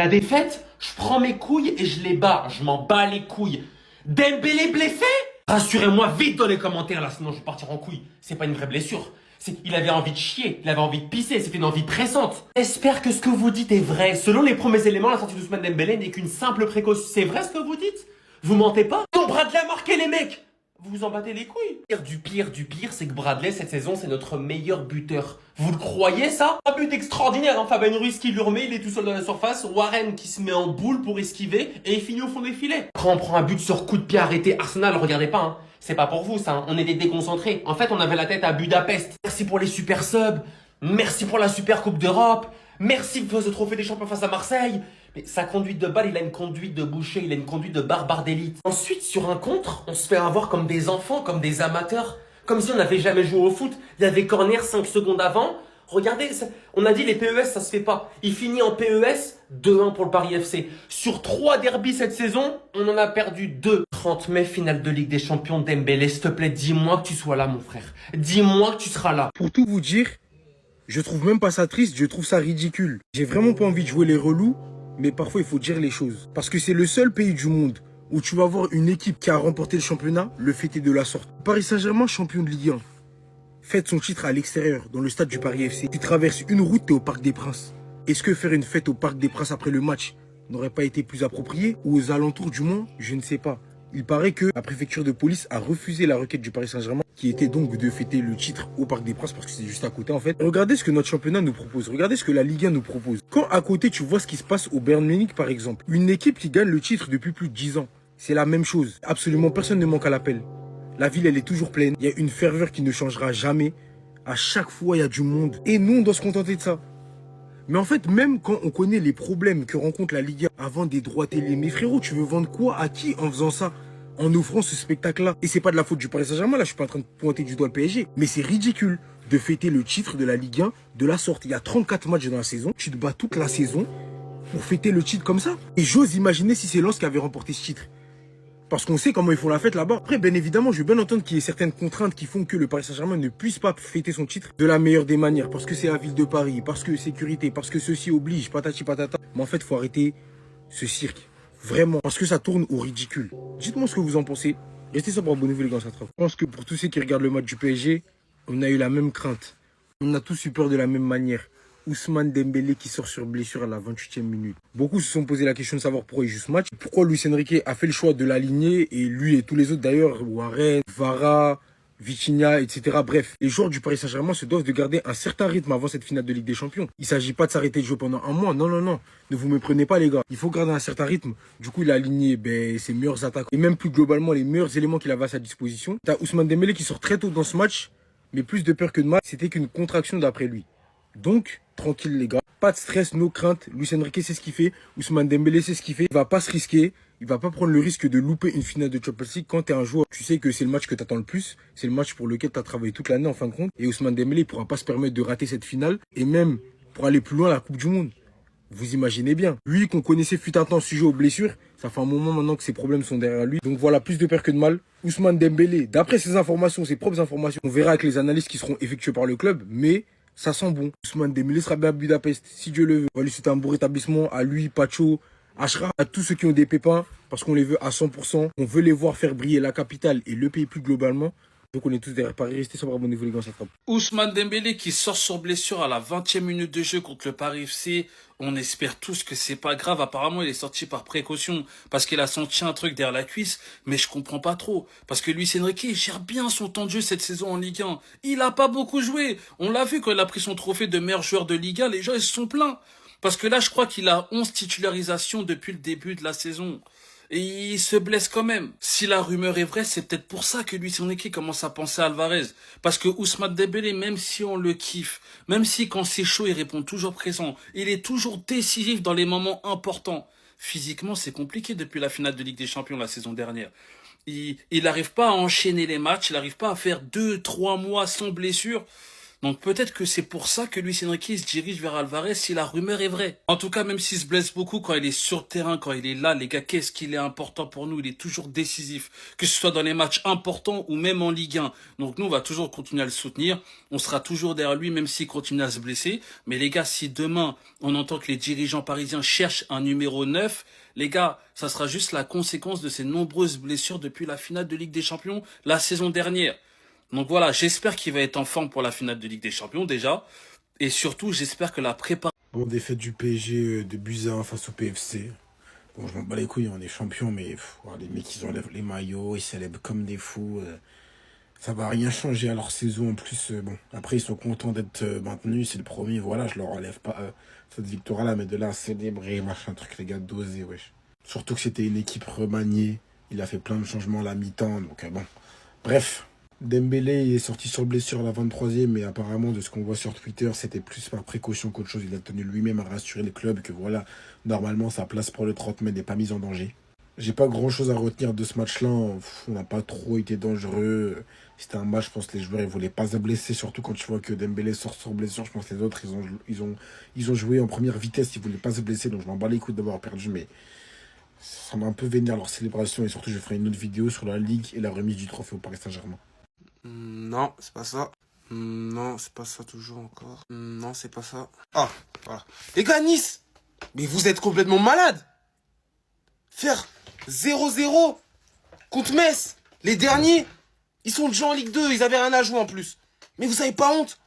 La défaite, je prends mes couilles et je les bats. Je m'en bats les couilles. Dembélé blessé? Rassurez-moi vite dans les commentaires là, sinon je vais partir en couille. C'est pas une vraie blessure. Il avait envie de chier, il avait envie de pisser, c'était une envie pressante. J'espère que ce que vous dites est vrai. Selon les premiers éléments, la sortie d'Ousmane Dembélé n'est qu'une simple précaution. C'est vrai ce que vous dites? Vous mentez pas? Non, Bradley a marqué les mecs. Vous vous en battez les couilles. Du pire, c'est que Bradley, cette saison, c'est notre meilleur buteur. Vous le croyez, ça? Un but extraordinaire, hein. Fabien Ruiz qui le remet, il est tout seul dans la surface. Warren qui se met en boule pour esquiver et il finit au fond des filets. Après, on prend un but sur coup de pied arrêté. Arsenal, regardez pas, hein. C'est pas pour vous, ça, hein. On est des déconcentrés. En fait, on avait la tête à Budapest. Merci pour les super subs. Merci pour la super coupe d'Europe. Merci pour ce trophée des champions face à Marseille. Mais sa conduite de balle, il a une conduite de boucher, il a une conduite de barbare d'élite. Ensuite, sur un contre, on se fait avoir comme des enfants, comme des amateurs. Comme si on n'avait jamais joué au foot. Il y avait corner 5 secondes avant. Regardez, on a dit les PES, ça se fait pas. Il finit en PES, 2-1 pour le Paris FC. Sur 3 derbys cette saison, on en a perdu 2. 30 mai, finale de Ligue des Champions, Dembélé, s'il te plaît, dis-moi que tu sois là, mon frère. Dis-moi que tu seras là. Pour tout vous dire, je trouve même pas ça triste, je trouve ça ridicule. J'ai vraiment pas envie de jouer les relous, mais parfois il faut dire les choses. Parce que c'est le seul pays du monde où tu vas voir une équipe qui a remporté le championnat le fêter de la sorte. Paris Saint-Germain, champion de Ligue 1, fête son titre à l'extérieur, dans le stade du Paris FC. Tu traverses une route, t'es au Parc des Princes. Est-ce que faire une fête au Parc des Princes après le match n'aurait pas été plus approprié? Ou aux alentours du moins? Je ne sais pas. Il paraît que la préfecture de police a refusé la requête du Paris Saint-Germain, qui était donc de fêter le titre au Parc des Princes, parce que c'est juste à côté en fait. Regardez ce que notre championnat nous propose, regardez ce que la Ligue 1 nous propose. Quand à côté tu vois ce qui se passe au Bayern Munich par exemple, une équipe qui gagne le titre depuis plus de 10 ans, c'est la même chose. Absolument personne ne manque à l'appel. La ville elle est toujours pleine, il y a une ferveur qui ne changera jamais. À chaque fois il y a du monde. Et nous on doit se contenter de ça. Mais en fait, même quand on connaît les problèmes que rencontre la Ligue 1 avant des droits télé, mais frérot, tu veux vendre quoi à qui en faisant ça? En offrant ce spectacle-là. Et c'est pas de la faute du Paris Saint-Germain, là, je suis pas en train de pointer du doigt le PSG. Mais c'est ridicule de fêter le titre de la Ligue 1 de la sorte. Il y a 34 matchs dans la saison, tu te bats toute la saison pour fêter le titre comme ça. Et j'ose imaginer si c'est Lens qui avait remporté ce titre. Parce qu'on sait comment ils font la fête là-bas. Après, bien évidemment, je veux bien entendre qu'il y ait certaines contraintes qui font que le Paris Saint-Germain ne puisse pas fêter son titre de la meilleure des manières. Parce que c'est la ville de Paris, parce que sécurité, parce que ceci oblige, patati patata. Mais en fait, il faut arrêter ce cirque. Vraiment. Parce que ça tourne au ridicule. Dites-moi ce que vous en pensez. Restez sobre, abonnez-vous les gars, ça trave. Je pense que pour tous ceux qui regardent le match du PSG, on a eu la même crainte. On a tous eu peur de la même manière. Ousmane Dembélé qui sort sur blessure à la 28e minute. Beaucoup se sont posé la question de savoir pourquoi il joue ce match. Pourquoi Luis Enrique a fait le choix de l'aligner, et lui et tous les autres d'ailleurs, Warren, Vara, Vitinha, etc. Bref, les joueurs du Paris Saint-Germain se doivent de garder un certain rythme avant cette finale de Ligue des Champions. Il ne s'agit pas de s'arrêter de jouer pendant un mois. Non, non, non. Ne vous méprenez pas les gars. Il faut garder un certain rythme. Du coup, il a aligné ses meilleurs attaques et même plus globalement les meilleurs éléments qu'il avait à sa disposition. T'as Ousmane Dembélé qui sort très tôt dans ce match, mais plus de peur que de mal. C'était qu'une contraction d'après lui. Donc, tranquille les gars, pas de stress, no crainte. Luis Enrique c'est ce qu'il fait, Ousmane Dembélé c'est ce qu'il fait. Il va pas se risquer, il va pas prendre le risque de louper une finale de Champions League. Quand tu es un joueur, tu sais que c'est le match que tu attends le plus, c'est le match pour lequel tu as travaillé toute l'année en fin de compte. Et Ousmane Dembélé il pourra pas se permettre de rater cette finale et même pour aller plus loin à la Coupe du Monde. Vous imaginez bien. Lui qu'on connaissait fut un temps sujet aux blessures, ça fait un moment maintenant que ses problèmes sont derrière lui. Donc voilà, plus de peur que de mal. Ousmane Dembélé, d'après ses informations, ses propres informations, on verra avec les analyses qui seront effectuées par le club, mais ça sent bon. Ousmane Dembélé sera bien à Budapest, si Dieu le veut. On va lui souhaiter un bon rétablissement à lui, Pacho, Ashraf, à tous ceux qui ont des pépins, parce qu'on les veut à 100%. On veut les voir faire briller la capitale et le pays plus globalement. Donc on est tous derrière Paris. Restez sobre, abonnez-vous les gars, ça frappe. Ousmane Dembélé qui sort sur blessure à la 20e minute de jeu contre le Paris FC. On espère tous que c'est pas grave. Apparemment, il est sorti par précaution parce qu'il a senti un truc derrière la cuisse. Mais je comprends pas trop. Parce que Luis Enrique, il gère bien son temps de jeu cette saison en Ligue 1. Il a pas beaucoup joué. On l'a vu quand il a pris son trophée de meilleur joueur de Ligue 1. Les gens, ils se sont plaints. Parce que là, je crois qu'il a 11 titularisations depuis le début de la saison. Et il se blesse quand même. Si la rumeur est vraie, c'est peut-être pour ça que Luis Enrique commence à penser à Alvarez. Parce que Ousmane Dembélé, même si on le kiffe, même si quand c'est chaud, il répond toujours présent, il est toujours décisif dans les moments importants. Physiquement, c'est compliqué depuis la finale de Ligue des Champions la saison dernière. Il n'arrive pas à enchaîner les matchs, il n'arrive pas à faire 2-3 mois sans blessure. Donc peut-être que c'est pour ça que Luis Enrique se dirige vers Alvarez si la rumeur est vraie. En tout cas, même s'il se blesse beaucoup quand il est sur le terrain, quand il est là, les gars, qu'est-ce qu'il est important pour nous? Il est toujours décisif, que ce soit dans les matchs importants ou même en Ligue 1. Donc nous, on va toujours continuer à le soutenir. On sera toujours derrière lui, même s'il continue à se blesser. Mais les gars, si demain, on entend que les dirigeants parisiens cherchent un numéro 9, les gars, ça sera juste la conséquence de ces nombreuses blessures depuis la finale de Ligue des Champions la saison dernière. Donc voilà, j'espère qu'il va être en forme pour la finale de Ligue des Champions déjà. Et surtout, j'espère que la préparation... Bon, défaite du PSG de buts à 1 face au PFC. Bon, je m'en bats les couilles, on est champion, mais les mecs, ils enlèvent les maillots, ils célèbrent comme des fous. Ça va rien changer à leur saison en plus. Bon, après, ils sont contents d'être maintenus, c'est le premier. Voilà, je leur enlève pas cette victoire-là, mais de là à célébrer, machin truc, les gars, doser, wesh. Surtout que c'était une équipe remaniée. Il a fait plein de changements à la mi-temps, donc bon. Bref. Dembélé il est sorti sur blessure à la 23e, mais apparemment, de ce qu'on voit sur Twitter, c'était plus par précaution qu'autre chose. Il a tenu lui-même à rassurer le club que voilà, normalement, sa place pour le 30 mètres n'est pas mise en danger. J'ai pas grand-chose à retenir de ce match-là. On n'a pas trop été dangereux. C'était un match, je pense que les joueurs ne voulaient pas se blesser, surtout quand tu vois que Dembélé sort sur blessure. Je pense que les autres, ils ont joué en première vitesse, ils voulaient pas se blesser, donc je m'en bats les couilles d'avoir perdu, mais ça m'a un peu vénère leur célébration, et surtout, je ferai une autre vidéo sur la Ligue et la remise du trophée au Paris Saint-Germain. Non, c'est pas ça. Non, c'est pas ça toujours encore. Non, c'est pas ça. Ah, voilà. Les gars, Nice, mais vous êtes complètement malades. Faire 0-0 contre Metz, les derniers, ils sont déjà en Ligue 2, ils avaient rien à jouer en plus. Mais vous avez pas honte.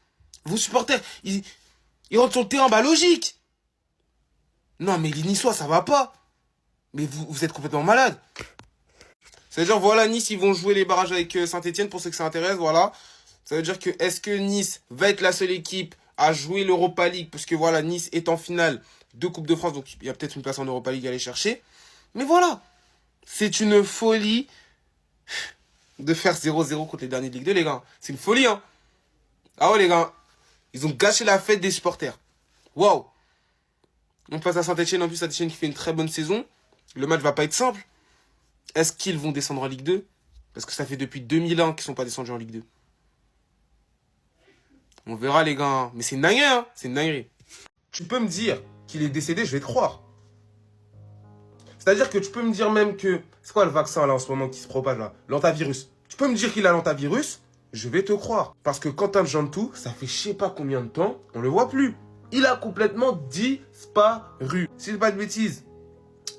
Vos supporters, ils rentrent sur le terrain, bah logique. Non, mais les Niçois, ça va pas. Mais vous êtes complètement malades. C'est-à-dire, voilà, Nice, ils vont jouer les barrages avec Saint-Etienne, pour ceux que ça intéresse, voilà. Ça veut dire que, est-ce que Nice va être la seule équipe à jouer l'Europa League, parce que voilà, Nice est en finale de Coupe de France, donc il y a peut-être une place en Europa League à aller chercher. Mais voilà, c'est une folie de faire 0-0 contre les derniers de Ligue 2, les gars. C'est une folie, hein. Ah ouais, les gars, ils ont gâché la fête des supporters. Waouh. On passe à Saint-Etienne, en plus, Saint-Etienne qui fait une très bonne saison. Le match va pas être simple. Est-ce qu'ils vont descendre en Ligue 2? Parce que ça fait depuis 2001 qu'ils sont pas descendus en Ligue 2. On verra, les gars. Mais c'est une dinguerie, hein. C'est une dinguerie. Tu peux me dire qu'il est décédé, je vais te croire. C'est-à-dire que tu peux me dire même que... C'est quoi le vaccin, là, en ce moment, qui se propage, là? L'antavirus. Tu peux me dire qu'il a l'antavirus, je vais te croire. Parce que Quentin Jantou, ça fait je sais pas combien de temps, on le voit plus. Il a complètement disparu. Si je dis pas de bêtises,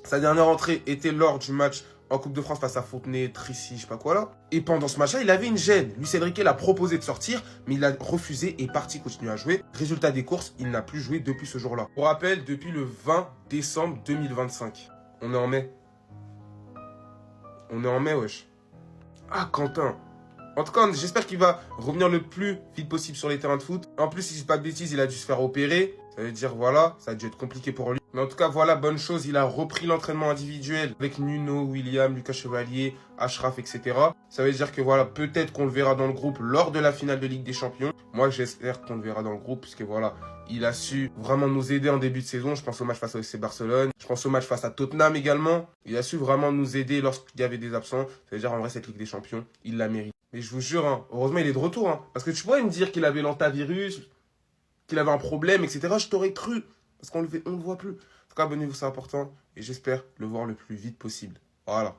sa dernière entrée était lors du match en Coupe de France face à Fontenay, Trissy, je sais pas quoi là. Et pendant ce match-là, il avait une gêne. Luis Enrique l'a proposé de sortir, mais il a refusé et parti continuer à jouer. Résultat des courses, il n'a plus joué depuis ce jour-là. Pour rappel, depuis le 20 décembre 2025. On est en mai. On est en mai, wesh. Ah, Quentin. En tout cas, j'espère qu'il va revenir le plus vite possible sur les terrains de foot. En plus, si je dis pas de bêtises, il a dû se faire opérer. Ça veut dire, voilà, ça a dû être compliqué pour lui. Mais en tout cas, voilà, bonne chose, il a repris l'entraînement individuel avec Nuno, William, Lucas Chevalier, Achraf, etc. Ça veut dire que voilà, peut-être qu'on le verra dans le groupe lors de la finale de Ligue des Champions. Moi, j'espère qu'on le verra dans le groupe, puisque voilà, il a su vraiment nous aider en début de saison. Je pense au match face au FC Barcelone. Je pense au match face à Tottenham également. Il a su vraiment nous aider lorsqu'il y avait des absents. Ça veut dire, en vrai, cette Ligue des Champions, il la mérite. Mais je vous jure, hein, heureusement, il est de retour. Hein, parce que tu pourrais me dire qu'il avait l'antavirus, qu'il avait un problème, etc. Je t'aurais cru. Parce qu'on le voit plus. En tout cas, abonnez-vous, c'est important. Et j'espère le voir le plus vite possible. Voilà.